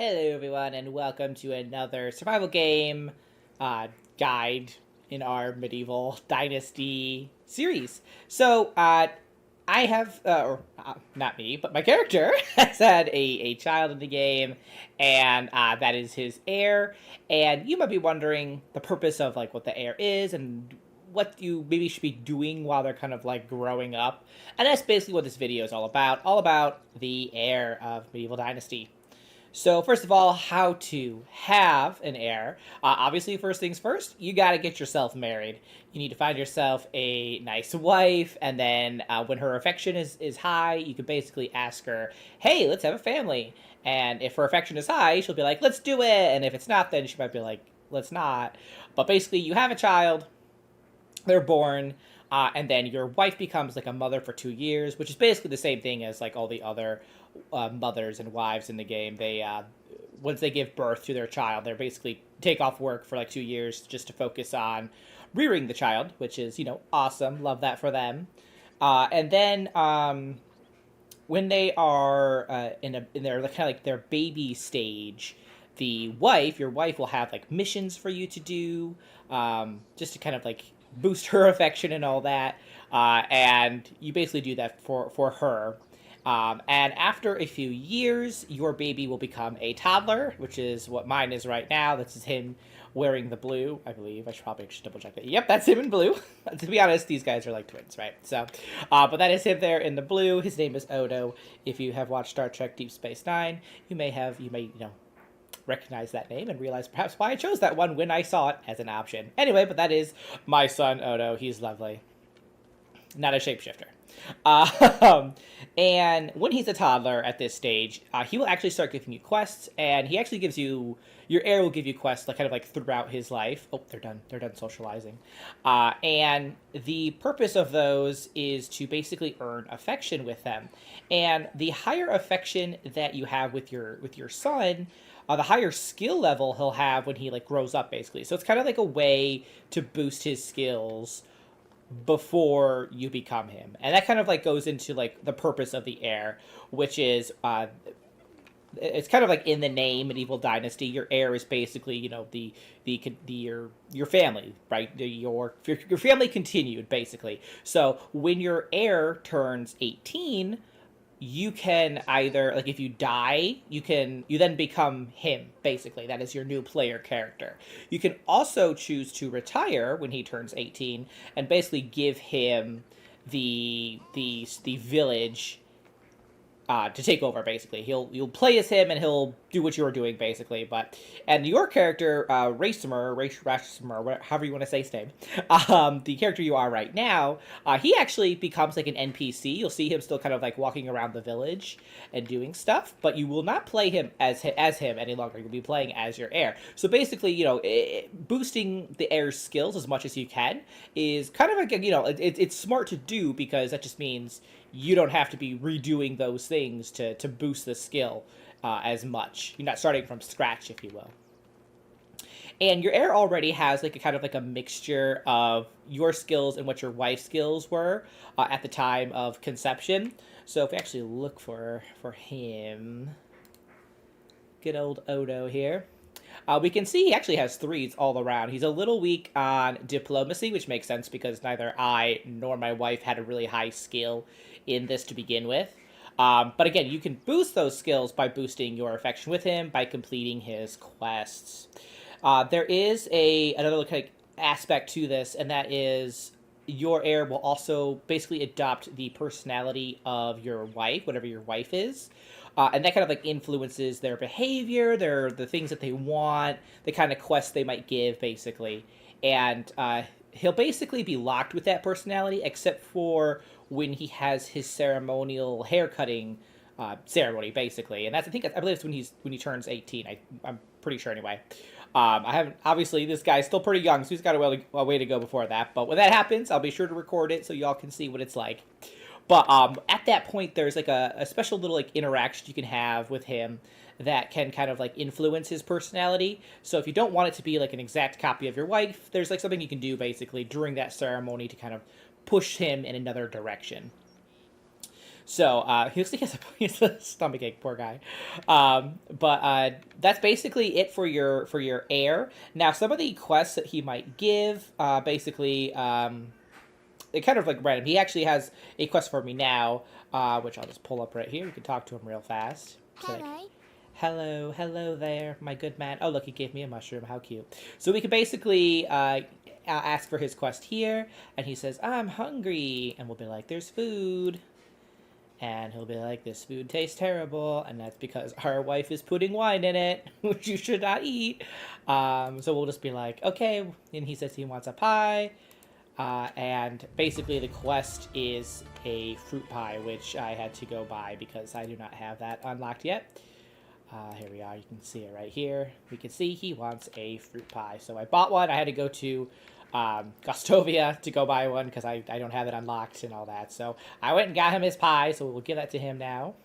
Hello, everyone, and welcome to another survival game guide in our Medieval Dynasty series. I have, not me, but my character has had a child in the game, and that is his heir. And you might be wondering the purpose of like what the heir is and what you maybe should be doing while they're kind of like growing up. And that's basically what this video is all about the heir of Medieval Dynasty. So first of all, how to have an heir. Obviously, first things first, you got to get yourself married. You need to find yourself a nice wife, and then when her affection is high, you can basically ask her, hey, let's have a family. And if her affection is high, she'll be like, let's do it. And if it's not, then she might be like, let's not. But basically, you have a child, they're born, and then your wife becomes like a mother for 2 years, which is basically the same thing as like all the other mothers and wives in the game. They once they give birth to their child, they basically take off work for like 2 years just to focus on rearing the child, which is awesome. Love that for them. And then when they are in their kind of like their baby stage, your wife will have like missions for you to do, just to kind of like boost her affection and all that. And you basically do that for her. And after a few years, your baby will become a toddler, which is what mine is right now. This is him wearing the blue, I believe. I should probably just double check that. Yep, that's him in blue. To be honest, these guys are like twins, right? So, but that is him there in the blue. His name is Odo. If you have watched Star Trek Deep Space Nine, you may recognize that name and realize perhaps why I chose that one when I saw it as an option. Anyway, but that is my son, Odo. He's lovely. Not a shapeshifter. And when he's a toddler at this stage, he will actually start giving you quests, and he actually gives you, your heir will give you quests like kind of like throughout his life. Oh, they're done socializing. And the purpose of those is to basically earn affection with them. And the higher affection that you have with your son, the higher skill level he'll have when he like grows up, basically. So it's kind of like a way to boost his skills before you become him. And that kind of like goes into like the purpose of the heir, which is it's kind of like in the name Medieval Dynasty. Your heir is basically your family, right? Your family continued, basically. So when your heir turns 18, you can either, like, if you die, you then become him, basically. That is your new player character. You can also choose to retire when he turns 18 and basically give him the village to take over, basically. You'll play as him and he'll do what you're doing, basically. And your character, Racimer, however you want to say his name, the character you are right now, he actually becomes like an NPC. You'll see him still kind of like walking around the village and doing stuff, but you will not play him as him any longer. You'll be playing as your heir. So basically, boosting the heir's skills as much as you can is kind of like, it's smart to do, because that just means you don't have to be redoing those things to boost the skill as much. You're not starting from scratch, if you will. And your heir already has like a kind of like a mixture of your skills and what your wife's skills were at the time of conception. So if we actually look for him, good old Odo here, we can see he actually has 3s all around. He's a little weak on diplomacy, which makes sense because neither I nor my wife had a really high skill in this to begin with. But again, you can boost those skills by boosting your affection with him, by completing his quests. There is another kind of aspect to this, and that is your heir will also basically adopt the personality of your wife, whatever your wife is. And that kind of like influences their behavior, the things that they want, the kind of quests they might give, basically. And he'll basically be locked with that personality, except for when he has his ceremonial haircutting ceremony, basically. And I believe it's when he turns 18. I'm pretty sure anyway. I haven't, obviously this guy's still pretty young, so he's got a way to go before that. But when that happens, I'll be sure to record it so y'all can see what it's like. But at that point, there's like a special little like interaction you can have with him that can kind of like influence his personality. So if you don't want it to be like an exact copy of your wife, there's like something you can do basically during that ceremony to kind of push him in another direction. So he looks like he has a stomach ache, poor guy. But that's basically it for your heir. Now, some of the quests that he might give, basically, they're kind of like random. He actually has a quest for me now, which I'll just pull up right here. You can talk to him real fast. So, like, Hello. hello there, my good man. Oh, look, he gave me a mushroom. How cute. So we can basically ask for his quest here, and he says, I'm hungry. And we'll be like, there's food. And he'll be like, this food tastes terrible, and that's because our wife is putting wine in it, which you should not eat. So we'll just be like, okay. And he says he wants a pie. And basically the quest is a fruit pie, which I had to go buy because I do not have that unlocked yet. Here we are. You can see it right here. We can see he wants a fruit pie. So I bought one. I had to go to Gostovia to go buy one because I don't have it unlocked and all that. So I went and got him his pie. So we'll give that to him now.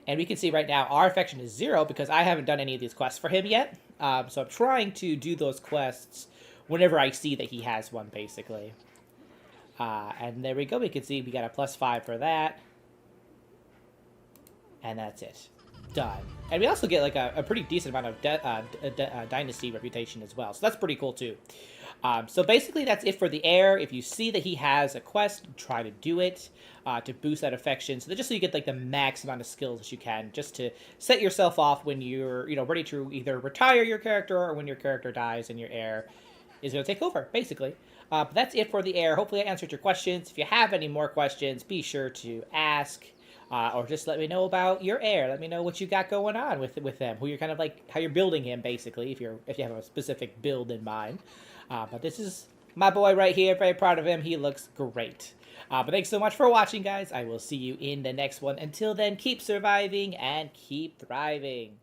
And we can see right now our affection is 0 because I haven't done any of these quests for him yet. So I'm trying to do those quests whenever I see that he has one, basically. And there we go. We can see we got a +5 for that. And that's it. Done. And we also get like a pretty decent amount of dynasty reputation as well. So that's pretty cool too. So basically that's it for the heir. If you see that he has a quest, try to do it to boost that affection. So that just so you get like the max amount of skills that you can, just to set yourself off when you're ready to either retire your character or when your character dies and your heir is going to take over, basically. But that's it for the heir. Hopefully I answered your questions. If you have any more questions, be sure to ask. Or just let me know about your heir. Let me know what you got going on with them. Who you're kind of like, how you're building him, basically, if you have a specific build in mind. But this is my boy right here. Very proud of him. He looks great. But thanks so much for watching, guys. I will see you in the next one. Until then, keep surviving and keep thriving.